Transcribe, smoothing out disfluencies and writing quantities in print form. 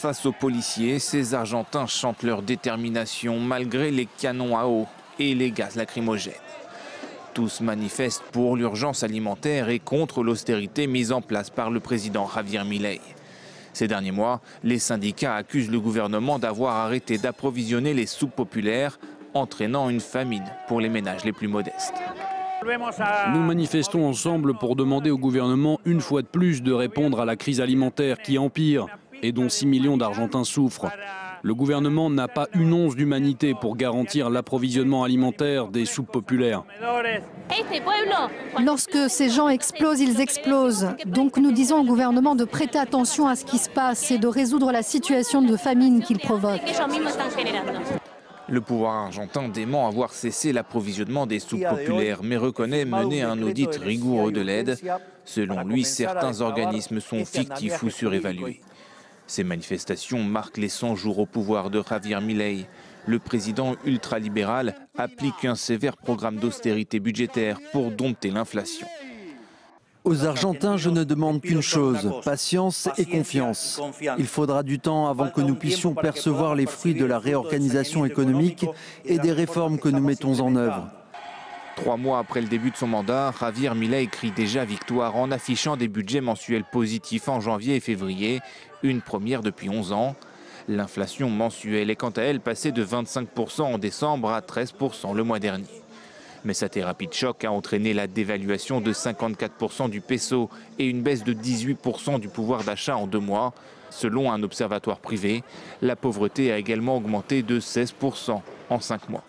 face aux policiers, ces Argentins chantent leur détermination malgré les canons à eau et les gaz lacrymogènes. Tous manifestent pour l'urgence alimentaire et contre l'austérité mise en place par le président Javier Milei. Ces derniers mois, les syndicats accusent le gouvernement d'avoir arrêté d'approvisionner les soupes populaires, entraînant une famine pour les ménages les plus modestes. Nous manifestons ensemble pour demander au gouvernement une fois de plus de répondre à la crise alimentaire qui empire et dont 6 millions d'Argentins souffrent. Le gouvernement n'a pas une once d'humanité pour garantir l'approvisionnement alimentaire des soupes populaires. Lorsque ces gens explosent, ils explosent. Donc nous disons au gouvernement de prêter attention à ce qui se passe et de résoudre la situation de famine qu'ils provoquent. Le pouvoir argentin dément avoir cessé l'approvisionnement des soupes populaires, mais reconnaît mener un audit rigoureux de l'aide. Selon lui, certains organismes sont fictifs ou surévalués. Ces manifestations marquent les 100 jours au pouvoir de Javier Milei. Le président ultralibéral applique un sévère programme d'austérité budgétaire pour dompter l'inflation. Aux Argentins, je ne demande qu'une chose, patience et confiance. Il faudra du temps avant que nous puissions percevoir les fruits de la réorganisation économique et des réformes que nous mettons en œuvre. 3 mois après le début de son mandat, Javier Milei crie déjà victoire en affichant des budgets mensuels positifs en janvier et février, une première depuis 11 ans. L'inflation mensuelle est quant à elle passée de 25% en décembre à 13% le mois dernier. Mais sa thérapie de choc a entraîné la dévaluation de 54% du peso et une baisse de 18% du pouvoir d'achat en 2 mois. Selon un observatoire privé, la pauvreté a également augmenté de 16% en 5 mois.